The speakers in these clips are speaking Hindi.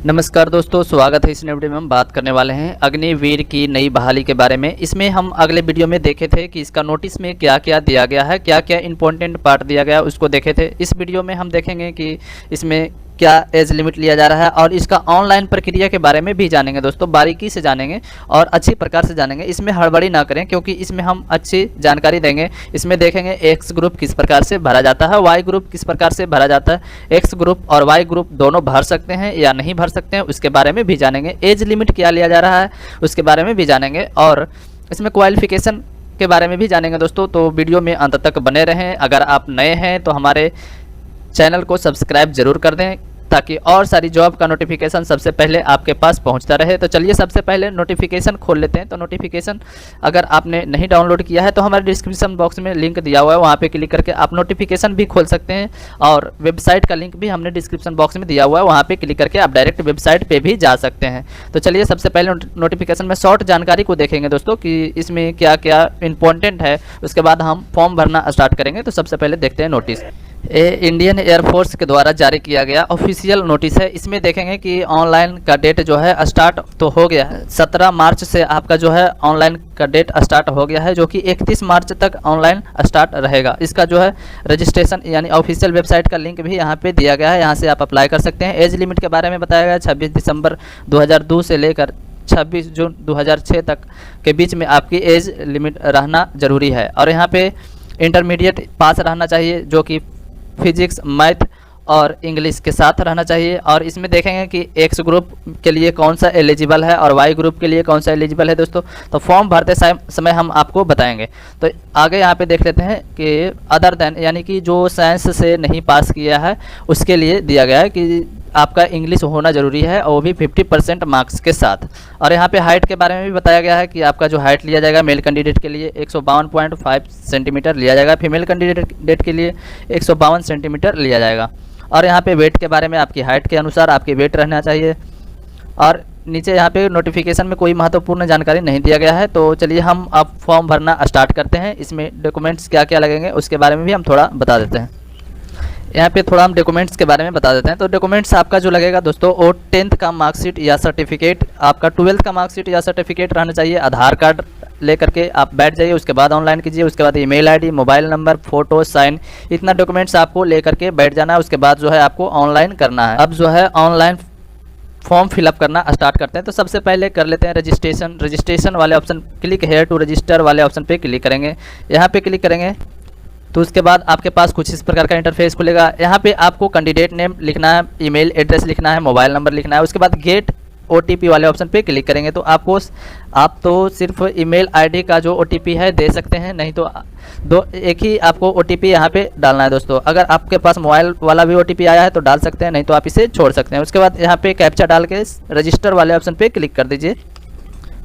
नमस्कार दोस्तों, स्वागत है। इस नए वीडियो में हम बात करने वाले हैं अग्निवीर की नई बहाली के बारे में। इसमें हम अगले वीडियो में देखे थे कि इसका नोटिस में क्या क्या दिया गया है, क्या क्या इंपॉर्टेंट पार्ट दिया गया है, उसको देखे थे। इस वीडियो में हम देखेंगे कि इसमें क्या एज लिमिट लिया जा रहा है और इसका ऑनलाइन प्रक्रिया के बारे में भी जानेंगे दोस्तों, बारीकी से जानेंगे और अच्छी प्रकार से जानेंगे। इसमें हड़बड़ी ना करें क्योंकि इसमें हम अच्छी जानकारी देंगे। इसमें देखेंगे एक्स ग्रुप किस प्रकार से भरा जाता है, वाई ग्रुप किस प्रकार से भरा जाता है। एक्स ग्रुप और वाई ग्रुप दोनों भर सकते हैं या नहीं भर सकते हैं, उसके बारे में भी जानेंगे। एज लिमिट क्या लिया जा रहा है उसके बारे में भी जानेंगे और इसमें क्वालिफिकेशन के बारे में भी जानेंगे दोस्तों। तो वीडियो में अंत तक बने रहें। अगर आप नए हैं तो हमारे चैनल को सब्सक्राइब जरूर कर दें ताकि और सारी जॉब का नोटिफिकेशन सबसे पहले आपके पास पहुंचता रहे। तो चलिए सबसे पहले नोटिफिकेशन खोल लेते हैं। तो नोटिफिकेशन अगर आपने नहीं डाउनलोड किया है तो हमारे डिस्क्रिप्शन बॉक्स में लिंक दिया हुआ है, वहां पे क्लिक करके आप नोटिफिकेशन भी खोल सकते हैं। और वेबसाइट का लिंक भी हमने डिस्क्रिप्शन बॉक्स में दिया हुआ है, वहाँ पर क्लिक करके आप डायरेक्ट वेबसाइट पर भी जा सकते हैं। तो चलिए सबसे पहले नोटिफिकेशन में शॉर्ट जानकारी को देखेंगे दोस्तों कि इसमें क्या क्या इंपॉर्टेंट है, उसके बाद हम फॉर्म भरना स्टार्ट करेंगे। तो सबसे पहले देखते हैं नोटिस। ये इंडियन एयरफोर्स के द्वारा जारी किया गया ऑफिशियल नोटिस है। इसमें देखेंगे कि ऑनलाइन का डेट जो है स्टार्ट तो हो गया है। 17 मार्च से आपका जो है ऑनलाइन का डेट स्टार्ट हो गया है, जो कि 31 मार्च तक ऑनलाइन स्टार्ट रहेगा। इसका जो है रजिस्ट्रेशन यानी ऑफिशियल वेबसाइट का लिंक भी यहाँ पे दिया गया है, यहाँ से आप अप्लाई कर सकते हैं। एज लिमिट के बारे में बताया गया है 26 दिसंबर 2002 से लेकर 26 जून 2006 तक के बीच में आपकी एज लिमिट रहना जरूरी है। और यहाँ पे इंटरमीडिएट पास रहना चाहिए, जो कि फिजिक्स, मैथ और इंग्लिश के साथ रहना चाहिए। और इसमें देखेंगे कि एक्स ग्रुप के लिए कौन सा एलिजिबल है और वाई ग्रुप के लिए कौन सा एलिजिबल है दोस्तों। तो फॉर्म भरते समय हम आपको बताएंगे। तो आगे यहाँ पे देख लेते हैं कि अदर देन यानी कि जो साइंस से नहीं पास किया है उसके लिए दिया गया है कि आपका इंग्लिश होना जरूरी है और वो भी 50% मार्क्स के साथ। और यहाँ पे हाइट के बारे में भी बताया गया है कि आपका जो हाइट लिया जाएगा मेल कैंडिडेट के लिए 152.5 सेंटीमीटर लिया जाएगा, फीमेल कैंडिडेट के लिए 152 सेंटीमीटर लिया जाएगा। और यहाँ पे वेट के बारे में आपकी हाइट के अनुसार आपकी वेट रहना चाहिए। और नीचे यहाँ पे नोटिफिकेशन में कोई महत्वपूर्ण जानकारी नहीं दिया गया है। तो चलिए हम अब फॉर्म भरना स्टार्ट करते हैं। इसमें डॉक्यूमेंट्स क्या क्या लगेंगे उसके बारे में भी हम थोड़ा बता देते हैं। यहाँ पे थोड़ा हम डॉक्यूमेंट्स के बारे में बता देते हैं। तो डॉक्यूमेंट्स आपका जो लगेगा दोस्तों वो 10th का मार्कशीट या सर्टिफिकेट, आपका 12th का मार्कशीट या सर्टिफिकेट रहना चाहिए। आधार कार्ड लेकर के आप बैठ जाइए, उसके बाद ऑनलाइन कीजिए। उसके बाद email ID, mobile number, photo, sign, इतना डॉक्यूमेंट्स आपको लेकर के बैठ जाना है। उसके बाद जो है आपको ऑनलाइन करना है। अब जो है ऑनलाइन फॉर्म फिलअप करना स्टार्ट करते हैं। तो सबसे पहले कर लेते हैं रजिस्ट्रेशन वाले option, click here to register वाले ऑप्शन पे क्लिक करेंगे। यहाँ पे क्लिक करेंगे तो उसके बाद आपके पास कुछ इस प्रकार का इंटरफेस खुलेगा। यहाँ पे आपको कैंडिडेट नेम लिखना है, ईमेल एड्रेस लिखना है, मोबाइल नंबर लिखना है। उसके बाद गेट OTP वाले ऑप्शन पे क्लिक करेंगे तो आप तो सिर्फ ईमेल आईडी का जो OTP है दे सकते हैं, नहीं तो एक ही आपको OTP यहाँ पे डालना है दोस्तों। अगर आपके पास मोबाइल वाला भी OTP आया है तो डाल सकते हैं, नहीं तो आप इसे छोड़ सकते हैं। उसके बाद यहाँ पे कैप्चा डाल के रजिस्टर वाले ऑप्शन पे क्लिक कर दीजिए।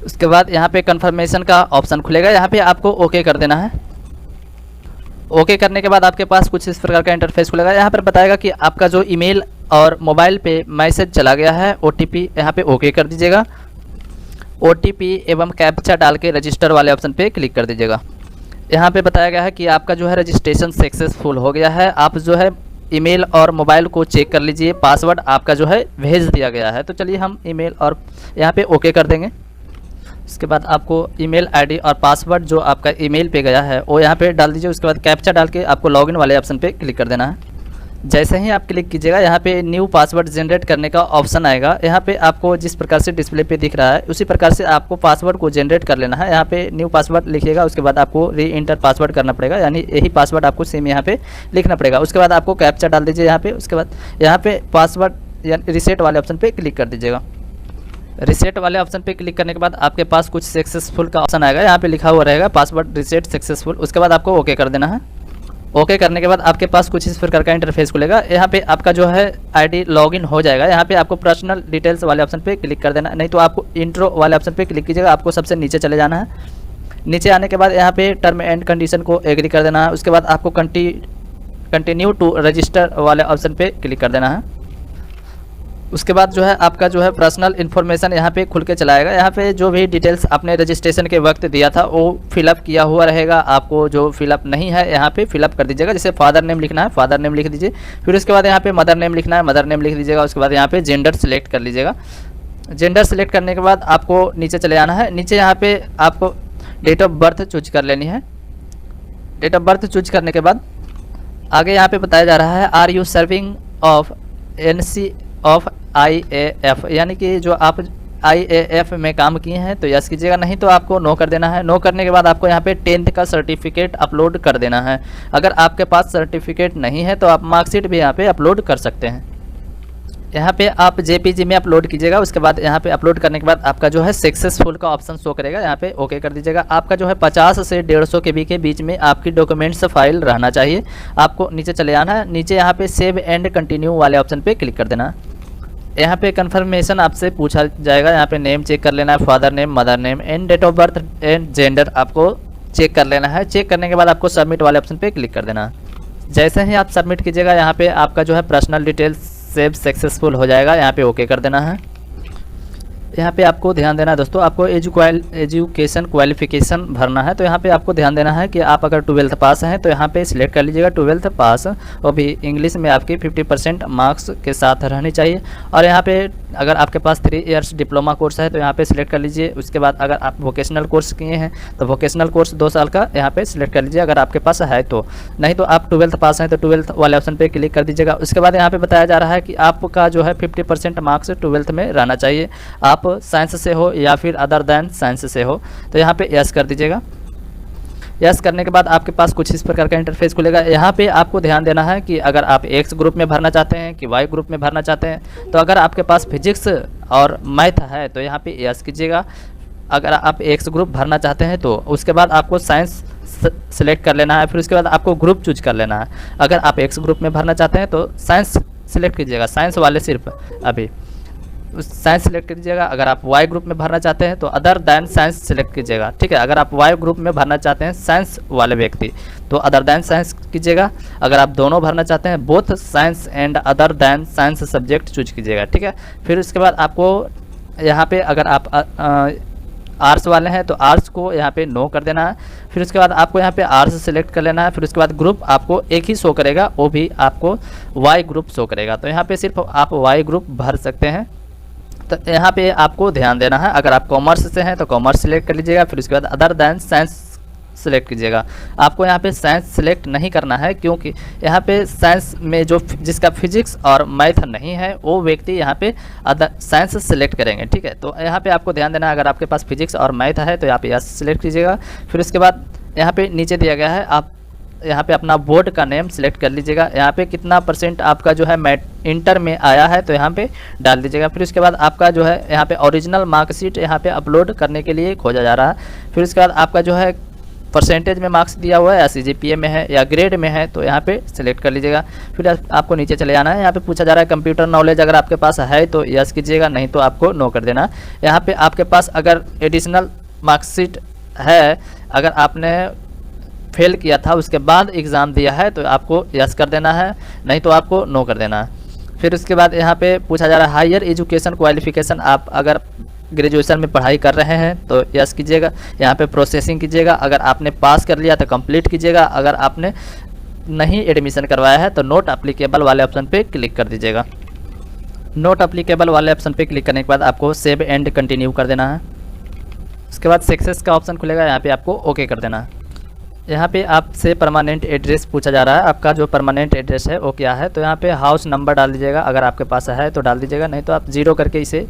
उसके बाद यहाँ पे कन्फर्मेशन का ऑप्शन खुलेगा, यहाँ पे आपको ओके कर देना है। ओके करने के बाद आपके पास कुछ इस प्रकार का इंटरफेस खुलेगा। यहाँ पर बताएगा कि आपका जो ईमेल और मोबाइल पे मैसेज चला गया है OTP, यहाँ पे ओके कर दीजिएगा। OTP एवं कैप्चा डाल के रजिस्टर वाले ऑप्शन पे क्लिक कर दीजिएगा। यहाँ पे बताया गया है कि आपका जो है रजिस्ट्रेशन सक्सेसफुल हो गया है। आप जो है ईमेल और मोबाइल को चेक कर लीजिए, पासवर्ड आपका जो है भेज दिया गया है। तो चलिए हम ईमेल और यहाँ पे ओके कर देंगे। उसके बाद आपको ईमेल आईडी और पासवर्ड जो आपका ईमेल पे गया है वो यहाँ पे डाल दीजिए। उसके बाद कैप्चा डाल के आपको लॉगिन वाले ऑप्शन पे क्लिक कर देना है। जैसे ही आप क्लिक कीजिएगा यहाँ पे न्यू पासवर्ड जनरेट करने का ऑप्शन आएगा। यहाँ पे आपको जिस प्रकार से डिस्प्ले पे दिख रहा है उसी प्रकार से आपको पासवर्ड को जनरेट कर लेना है। यहाँ पे न्यू पासवर्ड लिखिएगा, उसके बाद आपको री इंटर पासवर्ड करना पड़ेगा, यानी यही पासवर्ड आपको सेम यहाँ पे लिखना पड़ेगा। उसके बाद आपको कैप्चा डाल दीजिए यहाँ पे। उसके बाद यहाँ पे पासवर्ड यानी रिसेट वाले ऑप्शन पे क्लिक कर दीजिएगा। रिसेट वाले ऑप्शन पे क्लिक करने के बाद आपके पास कुछ सक्सेसफुल का ऑप्शन आएगा, यहाँ पे लिखा हुआ रहेगा पासवर्ड रिसेट सक्सेसफुल। उसके बाद आपको ओके कर देना है। ओके करने के बाद आपके पास कुछ इस प्रकार का इंटरफेस खुलेगा। यहाँ पे आपका जो है आईडी लॉगिन हो जाएगा। यहाँ पे आपको पर्सनल डिटेल्स वाले ऑप्शन पे क्लिक कर देना, नहीं तो आपको इंट्रो वाले ऑप्शन पे क्लिक कीजिएगा। आपको सबसे नीचे चले जाना है। नीचे आने के बाद यहाँ पे टर्म एंड कंडीशन को एग्री कर देना है। उसके बाद आपको कंटिन्यू टू रजिस्टर वाले ऑप्शन पे क्लिक कर देना है। उसके बाद जो है आपका जो है पर्सनल इन्फॉर्मेशन यहाँ पे खुल के चलाएगा। यहाँ पे जो भी डिटेल्स आपने रजिस्ट्रेशन के वक्त दिया था वो फिलअप किया हुआ रहेगा। आपको जो फिलअप नहीं है यहाँ पे फिलअप कर दीजिएगा। जैसे फादर नेम लिखना है फादर नेम लिख दीजिए, फिर उसके बाद यहाँ पे मदर नेम लिखना है मदर नेम लिख दीजिएगा। उसके बाद यहाँ पे जेंडर सेलेक्ट कर लीजिएगा। जेंडर सेलेक्ट करने के बाद आपको नीचे चले आना है। नीचे यहाँ पे आपको डेट ऑफ बर्थ चूज कर लेनी है। डेट ऑफ बर्थ चूज करने के बाद आगे यहाँ पे बताया जा रहा है are you serving of NC of IAF, यानी कि जो आप IAF में काम किए हैं तो यस कीजिएगा, नहीं तो आपको नो कर देना है। नो करने के बाद आपको यहाँ पे 10th का सर्टिफिकेट अपलोड कर देना है। अगर आपके पास सर्टिफिकेट नहीं है तो आप मार्कशीट भी यहाँ पे अपलोड कर सकते हैं। यहाँ पे आप JPG में अपलोड कीजिएगा। उसके बाद यहाँ पे अपलोड करने के बाद आपका जो है सक्सेसफुल का ऑप्शन शो करेगा, यहाँ पे ओके कर दीजिएगा। आपका जो है 50 से 150 KB के बीच में आपकी डॉक्यूमेंट्स फाइल रहना चाहिए। आपको नीचे चले आना है। नीचे यहाँ पे सेव एंड कंटिन्यू वाले ऑप्शन पे क्लिक कर देना। यहाँ पे कंफर्मेशन आपसे पूछा जाएगा। यहाँ पे नेम चेक कर लेना है, father name mother name and date of birth and gender आपको चेक कर लेना है। चेक करने के बाद आपको सबमिट वाले ऑप्शन पे क्लिक कर देना है। जैसे ही आप सबमिट कीजिएगा यहाँ पे आपका जो है पर्सनल डिटेल्स सेव सक्सेसफुल हो जाएगा। यहाँ पे ओके कर देना है। यहाँ पे आपको ध्यान देना है दोस्तों, आपको एजुकेशन क्वालिफिकेशन भरना है। तो यहाँ पे आपको ध्यान देना है कि आप अगर 12th पास हैं तो यहाँ पे सिलेक्ट कर लीजिएगा 12th पास, और भी इंग्लिश में आपकी 50% मार्क्स के साथ रहनी चाहिए। और यहाँ पे अगर आपके पास 3 इयर्स डिप्लोमा कोर्स है तो यहाँ पे सिलेक्ट कर लीजिए। उसके बाद अगर आप वोकेशनल कोर्स किए हैं तो वोकेशनल कोर्स 2 साल का यहाँ पे सिलेक्ट कर लीजिए अगर आपके पास है तो, नहीं तो आप 12th पास हैं तो 12th वाले ऑप्शन पे क्लिक कर दीजिएगा। उसके बाद यहाँ पे बताया जा रहा है कि आपका जो है 50% मार्क्स 12th में रहना चाहिए। आप साइंस से हो या फिर अदर दैन साइंस से हो तो यहाँ पे यस कर दीजिएगा। यस करने के बाद आपके पास कुछ इस प्रकार का इंटरफेस खुलेगा। यहाँ पे आपको ध्यान देना है कि अगर आप X ग्रुप में भरना चाहते हैं कि Y ग्रुप में भरना चाहते हैं। तो अगर आपके पास फिजिक्स और मैथ है तो यहाँ पे यस कीजिएगा। अगर आप X ग्रुप भरना चाहते हैं तो उसके बाद आपको साइंस सेलेक्ट कर लेना है। फिर उसके बाद आपको ग्रुप चूज कर लेना है। अगर आप X ग्रुप में भरना चाहते हैं तो साइंस सेलेक्ट कीजिएगा, साइंस वाले सिर्फ अभी साइंस सेलेक्ट कीजिएगा। अगर आप वाई ग्रुप में भरना चाहते हैं तो अदर दैन साइंस सेलेक्ट कीजिएगा, ठीक है। अगर आप वाई ग्रुप में भरना चाहते हैं साइंस वाले व्यक्ति तो अदर दैन साइंस कीजिएगा। अगर आप दोनों भरना चाहते हैं both science and other than science subject choose कीजिएगा, ठीक है। फिर उसके बाद आपको यहाँ पे अगर आप आर्ट्स वाले हैं तो आर्ट्स को यहाँ पे नो कर देना है। फिर उसके बाद आपको यहाँ पे आर्ट्स सेलेक्ट कर लेना है। फिर उसके बाद ग्रुप आपको एक ही शो करेगा, वो भी आपको वाई ग्रुप शो करेगा। तो यहाँ पे सिर्फ आप वाई ग्रुप भर सकते हैं। तो यहाँ पे आपको ध्यान देना है, अगर आप कॉमर्स से हैं तो कॉमर्स सेलेक्ट कर लीजिएगा। फिर उसके बाद अदर दैन साइंस सेलेक्ट कीजिएगा। आपको यहाँ पे साइंस सेलेक्ट नहीं करना है क्योंकि यहाँ पे साइंस में जो जिसका फिजिक्स और मैथ नहीं है वो व्यक्ति यहाँ पे अदर साइंस सेलेक्ट करेंगे, ठीक है। तो यहाँ पे आपको ध्यान देना है, अगर आपके पास फिजिक्स और मैथ है तो यहाँ पे यस सेलेक्ट कीजिएगा। फिर उसके बाद यहाँ पे नीचे दिया गया है, आप यहाँ पे अपना बोर्ड का नेम सेलेक्ट कर लीजिएगा। यहाँ पे कितना % आपका जो है इंटर में आया है तो यहाँ पे डाल दीजिएगा। फिर उसके बाद आपका जो है यहाँ पे ओरिजिनल मार्कशीट यहाँ पे अपलोड करने के लिए खोजा जा रहा है। फिर उसके बाद आपका जो है परसेंटेज में मार्क्स दिया हुआ है या CGPA में है या ग्रेड में है तो यहाँ पे सिलेक्ट कर लीजिएगा। फिर आपको नीचे चले जाना है। यहाँ पे पूछा जा रहा है कंप्यूटर नॉलेज, अगर आपके पास है तो यस कीजिएगा, नहीं तो आपको नो कर देना। यहाँ पे आपके पास अगर एडिशनल मार्कशीट है, अगर आपने फेल किया था उसके बाद एग्ज़ाम दिया है तो आपको यस कर देना है, नहीं तो आपको नो कर देना है। फिर उसके बाद यहाँ पे पूछा जा रहा है हायर एजुकेशन क्वालिफिकेशन, आप अगर ग्रेजुएशन में पढ़ाई कर रहे हैं तो यस कीजिएगा। यहाँ पे प्रोसेसिंग कीजिएगा। अगर आपने पास कर लिया तो कंप्लीट कीजिएगा। अगर आपने नहीं एडमिशन करवाया है तो नोट अप्लीकेबल वाले ऑप्शन पे क्लिक कर दीजिएगा। नोट अप्लीकेबल वाले ऑप्शन पे क्लिक करने के बाद आपको सेव एंड कंटिन्यू कर देना है। उसके बाद सक्सेस का ऑप्शन खुलेगा, यहाँ पे आपको ओके कर देना है। यहाँ पे आपसे परमानेंट एड्रेस पूछा जा रहा है, आपका जो परमानेंट एड्रेस है वो क्या है। तो यहाँ पे हाउस नंबर डाल दीजिएगा, अगर आपके पास है तो डाल दीजिएगा, नहीं तो आप 0 करके इसे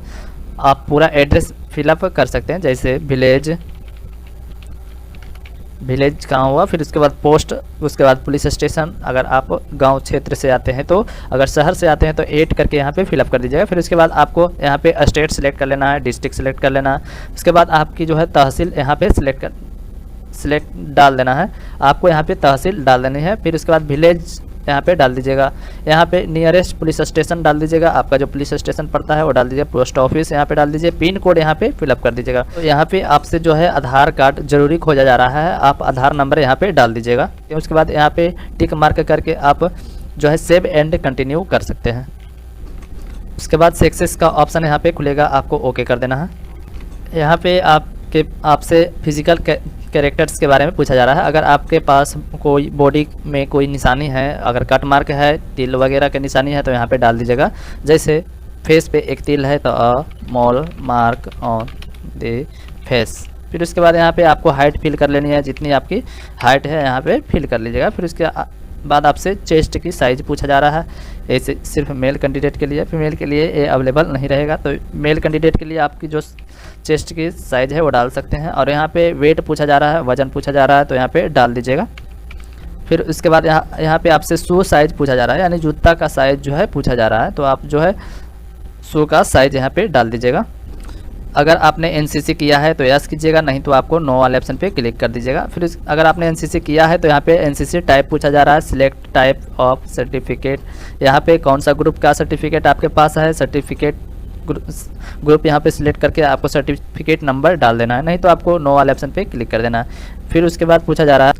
आप पूरा एड्रेस फिलअप कर सकते हैं। जैसे विलेज कहाँ हुआ, फिर उसके बाद पोस्ट, उसके बाद पुलिस स्टेशन। अगर आप गांव क्षेत्र से आते हैं तो, अगर शहर से आते हैं तो 8 करके यहाँ पे फिलअप कर दीजिएगा। फिर उसके बाद आपको यहाँ पे स्टेट सेलेक्ट कर लेना है, डिस्ट्रिक्ट सेलेक्ट कर लेना है। उसके बाद आपकी जो है तहसील यहाँ पे सिलेक्ट डाल देना है, आपको यहाँ पे तहसील डाल देनी है। फिर उसके बाद विलेज यहाँ पे डाल दीजिएगा। यहाँ पे नियरेस्ट पुलिस स्टेशन डाल दीजिएगा, आपका जो पुलिस स्टेशन पड़ता है वो डाल दीजिए। पोस्ट ऑफिस यहाँ पे डाल दीजिए। पिन कोड यहाँ पे फिलअप कर दीजिएगा। तो यहाँ पे आपसे जो है आधार कार्ड जरूरी खोजा जा रहा है, आप आधार नंबर यहाँ पे डाल दीजिएगा। उसके बाद यहाँ पे टिक मार्क करके आप जो है सेव एंड कंटिन्यू कर सकते हैं। उसके बाद सेक्सेस का ऑप्शन यहाँ पे खुलेगा, आपको ओके कर देना है। यहाँ पे आपसे फिजिकल कैरेक्टर्स के बारे में पूछा जा रहा है। अगर आपके पास कोई बॉडी में कोई निशानी है, अगर कट मार्क है, तिल वगैरह की निशानी है तो यहाँ पे डाल दीजिएगा। जैसे फेस पे एक तिल है तो a mole mark on the face. फिर उसके बाद यहाँ पे आपको हाइट फिल कर लेनी है, जितनी आपकी हाइट है यहाँ पे फिल कर लीजिएगा। फिर उसके बाद आपसे चेस्ट की साइज़ पूछा जा रहा है। ये सिर्फ मेल कैंडिडेट के लिए, फीमेल के लिए ये अवेलेबल नहीं रहेगा। तो मेल कैंडिडेट के लिए आपकी जो चेस्ट की साइज़ है वो डाल सकते हैं। और यहाँ पे वेट पूछा जा रहा है, वज़न पूछा जा रहा है तो यहाँ पे डाल दीजिएगा। फिर उसके बाद यहाँ पे आपसे शू साइज़ पूछा जा रहा है, यानी जूता का साइज़ जो है पूछा जा रहा है, तो आप जो है शू का साइज़ यहाँ पे डाल दीजिएगा। अगर आपने एनसीसी किया है तो यस कीजिएगा, नहीं तो आपको नो वाले ऑप्शन पे क्लिक कर दीजिएगा। फिर अगर आपने एनसीसी किया है तो यहाँ पे एनसीसी टाइप पूछा जा रहा है, सिलेक्ट टाइप ऑफ सर्टिफिकेट। यहाँ पे कौन सा ग्रुप का सर्टिफिकेट आपके पास है, सर्टिफिकेट ग्रुप यहाँ पे सिलेक्ट करके आपको सर्टिफिकेट नंबर डाल देना है, नहीं तो आपको नो वाले ऑप्शन पे क्लिक कर देना है। फिर उसके बाद पूछा जा रहा है,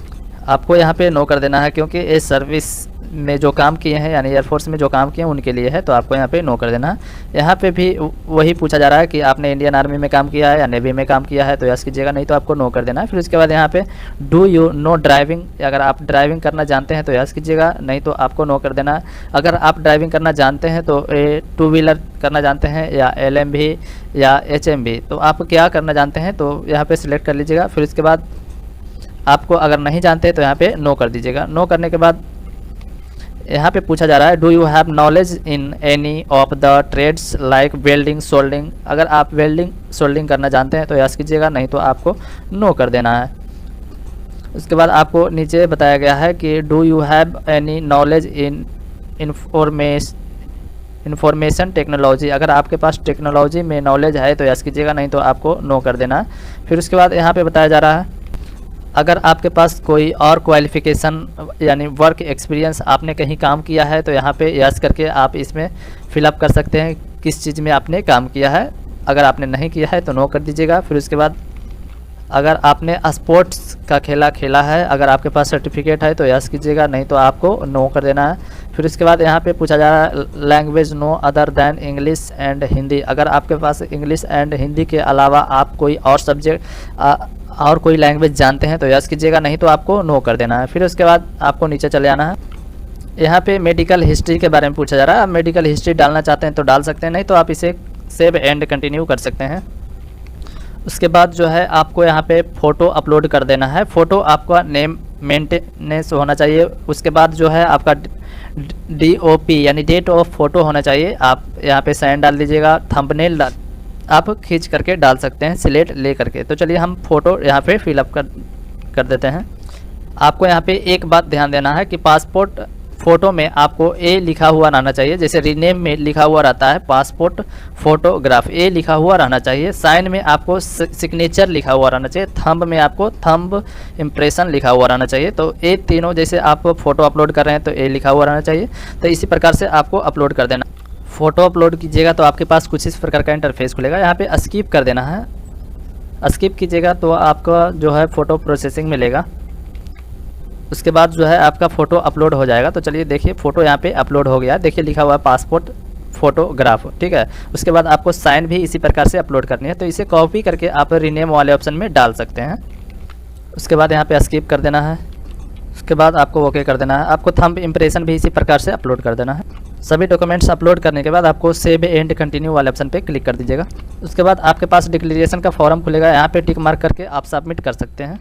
आपको यहाँ पे नो कर देना है, क्योंकि ये सर्विस में जो काम किए हैं यानी एयरफोर्स में जो काम किए हैं उनके लिए है, तो आपको यहाँ पे नो कर देना है। यहाँ पे भी वही पूछा जा रहा है कि आपने इंडियन आर्मी में काम किया है या नेवी में काम किया है, तो यस कीजिएगा, नहीं तो आपको नो कर देना है। फिर उसके बाद यहाँ पे डू यू नो ड्राइविंग, अगर आप ड्राइविंग करना जानते हैं तो यस कीजिएगा, नहीं तो आपको नो कर देना है। अगर आप ड्राइविंग करना जानते हैं तो टू व्हीलर करना जानते हैं या LMV या HMV, तो आप क्या करना जानते हैं तो यहाँ पर सिलेक्ट कर लीजिएगा। फिर उसके बाद आपको अगर नहीं जानते तो यहाँ पे नो कर दीजिएगा। नो करने के बाद यहाँ पे पूछा जा रहा है, do you have knowledge in any of the trades like welding soldering. अगर आप वेल्डिंग सोल्डिंग करना जानते हैं तो यस कीजिएगा, नहीं तो आपको नो कर देना है। उसके बाद आपको नीचे बताया गया है कि do you have any knowledge in information technology. अगर आपके पास टेक्नोलॉजी में नॉलेज है तो यस कीजिएगा, नहीं तो आपको नो कर देना है। फिर उसके बाद यहाँ पे बताया जा रहा है, अगर आपके पास कोई और क्वालिफ़िकेशन यानी वर्क एक्सपीरियंस आपने कहीं काम किया है तो यहाँ पे यस करके आप इसमें फिलअप कर सकते हैं किस चीज़ में आपने काम किया है। अगर आपने नहीं किया है तो नो कर दीजिएगा। फिर उसके बाद अगर आपने स्पोर्ट्स का खेला है, अगर आपके पास सर्टिफिकेट है तो यस कीजिएगा, नहीं तो आपको नो कर देना है। फिर उसके बाद यहाँ पे पूछा जा रहा है, language know other than English and Hindi. अगर आपके पास इंग्लिश एंड हिंदी के अलावा आप कोई और सब्जेक्ट और कोई लैंग्वेज जानते हैं तो यस कीजिएगा, नहीं तो आपको नो कर देना है। फिर उसके बाद आपको नीचे चले आना है। यहाँ पे मेडिकल हिस्ट्री के बारे में पूछा जा रहा है, आप मेडिकल हिस्ट्री डालना चाहते हैं तो डाल सकते हैं, नहीं तो आप इसे सेव एंड कंटिन्यू कर सकते हैं। उसके बाद जो है आपको यहाँ पे फ़ोटो अपलोड कर देना है। फ़ोटो आपका नेम मेंटेनेंस होना चाहिए। उसके बाद जो है आपका DOP यानी डेट ऑफ फ़ोटो होना चाहिए। आप यहाँ पे साइन डाल दीजिएगा, थंबनेल आप खींच करके डाल सकते हैं स्लेट ले करके। तो चलिए हम फ़ोटो यहाँ पे फिलअप कर देते हैं। आपको यहाँ पे एक बात ध्यान देना है कि पासपोर्ट फ़ोटो में आपको A लिखा हुआ रहना चाहिए, जैसे रीनेम में लिखा हुआ रहता है पासपोर्ट फ़ोटोग्राफ, A लिखा हुआ रहना चाहिए। साइन में आपको सिग्नेचर लिखा हुआ रहना चाहिए। थंब में आपको थंब इम्प्रेशन लिखा हुआ रहना चाहिए। तो ये तीनों, जैसे आप फ़ोटो अपलोड कर रहे हैं तो A लिखा हुआ रहना चाहिए, तो इसी प्रकार से आपको अपलोड कर देना। फ़ोटो अपलोड कीजिएगा तो आपके पास कुछ इस प्रकार का इंटरफेस खुलेगा। यहाँ पे स्किप कर देना है, स्किप कीजिएगा तो आपका जो है फ़ोटो प्रोसेसिंग मिलेगा। उसके बाद जो है आपका फ़ोटो अपलोड हो जाएगा। तो चलिए देखिए फ़ोटो यहाँ पे अपलोड हो गया, देखिए लिखा हुआ है पासपोर्ट फ़ोटोग्राफ, ठीक है। उसके बाद आपको साइन भी इसी प्रकार से अपलोड करनी है, तो इसे कॉपी करके आप रीनेम वाले ऑप्शन में डाल सकते हैं। उसके बाद यहाँ पे स्किप कर देना है। उसके बाद आपको ओके कर देना है। आपको थंब इम्प्रेशन भी इसी प्रकार से अपलोड कर देना है। सभी डॉक्यूमेंट्स अपलोड करने के बाद आपको सेव एंड कंटिन्यू वाले ऑप्शन पे क्लिक कर दीजिएगा। उसके बाद आपके पास डिक्लेरेशन का फॉर्म खुलेगा, यहाँ पे टिक मार्क करके आप सबमिट कर सकते हैं।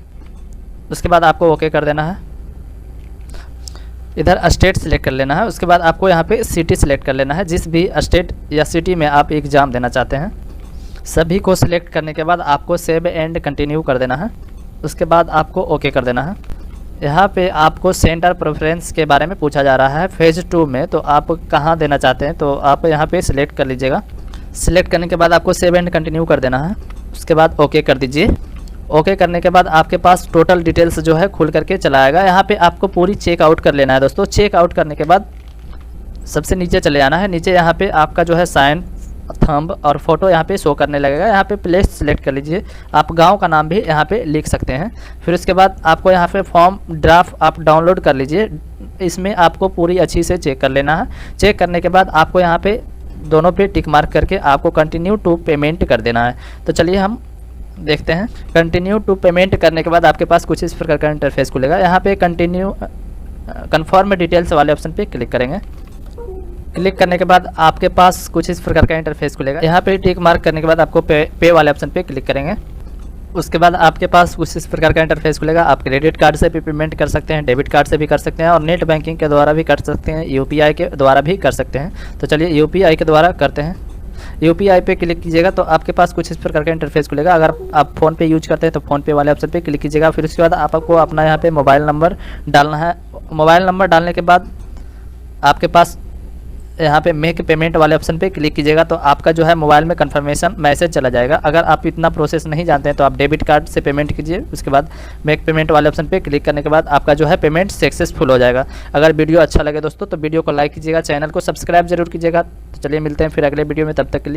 उसके बाद आपको ओके कर देना है। इधर स्टेट सिलेक्ट कर लेना है। उसके बाद आपको यहाँ पे सिटी सिलेक्ट कर लेना है, जिस भी स्टेट या सिटी में आप एग्ज़ाम देना चाहते हैं। सभी को सिलेक्ट करने के बाद आपको सेव एंड कंटिन्यू कर देना है। उसके बाद आपको ओके कर देना है। यहाँ पे आपको सेंटर प्रेफरेंस के बारे में पूछा जा रहा है फेज़ 2 में, तो आप कहाँ देना चाहते हैं तो आप यहाँ पे सिलेक्ट कर लीजिएगा। सिलेक्ट करने के बाद आपको सेव एंड कंटिन्यू कर देना है। उसके बाद ओके कर दीजिए। ओके करने के बाद आपके पास टोटल डिटेल्स जो है खुल करके चला आएगा। यहाँ पे आपको पूरी चेकआउट कर लेना है दोस्तों। चेकआउट करने के बाद सबसे नीचे चले आना है। नीचे यहाँ पे आपका जो है साइन, थंब और फोटो यहाँ पे शो करने लगेगा। यहाँ पे प्लेस सिलेक्ट कर लीजिए। आप गांव का नाम भी यहाँ पे लिख सकते हैं। फिर उसके बाद आपको यहाँ पे फॉर्म ड्राफ्ट आप डाउनलोड कर लीजिए। इसमें आपको पूरी अच्छी से चेक कर लेना है। चेक करने के बाद आपको यहाँ पे दोनों पे टिक मार्क करके आपको कंटिन्यू टू पेमेंट कर देना है। तो चलिए हम देखते हैं। कंटिन्यू टू पेमेंट करने के बाद आपके पास कुछ इस प्रकार का इंटरफेस खुलेगा। यहाँ पे कंटिन्यू कन्फर्म डिटेल्स वाले ऑप्शन पे क्लिक करेंगे। क्लिक करने के बाद आपके पास कुछ इस प्रकार का इंटरफेस खुलेगा। यहाँ पे टिक मार्क करने के बाद आपको पे वाले ऑप्शन पे क्लिक करेंगे। उसके बाद आपके पास कुछ इस प्रकार का इंटरफेस खुलेगा। आप क्रेडिट कार्ड से भी पेमेंट कर सकते हैं, डेबिट कार्ड से भी कर सकते हैं और नेट बैंकिंग के द्वारा भी कर सकते हैं, यूपीआई के द्वारा भी कर सकते हैं। तो चलिए यूपीआई के द्वारा करते हैं। यूपीआई पे क्लिक कीजिएगा तो आपके पास कुछ इस प्रकार का इंटरफेस खुलेगा। अगर आप फ़ोन पे यूज करते हैं तो फ़ोन पे वाले ऑप्शन पे क्लिक कीजिएगा। फिर उसके बाद आपको अपना यहाँ पे मोबाइल नंबर डालना है। मोबाइल नंबर डालने के बाद आपके पास यहाँ पे मेक पेमेंट वाले ऑप्शन पे क्लिक कीजिएगा तो आपका जो है मोबाइल में कंफर्मेशन मैसेज चला जाएगा। अगर आप इतना प्रोसेस नहीं जानते हैं तो आप डेबिट कार्ड से पेमेंट कीजिए। उसके बाद मेक पेमेंट वाले ऑप्शन पे क्लिक करने के बाद आपका जो है पेमेंट सक्सेसफुल हो जाएगा। अगर वीडियो अच्छा लगे दोस्तों तो वीडियो को लाइक कीजिएगा, चैनल को सब्सक्राइब जरूर कीजिएगा। तो चलिए मिलते हैं फिर अगले वीडियो में, तब तक के लिए।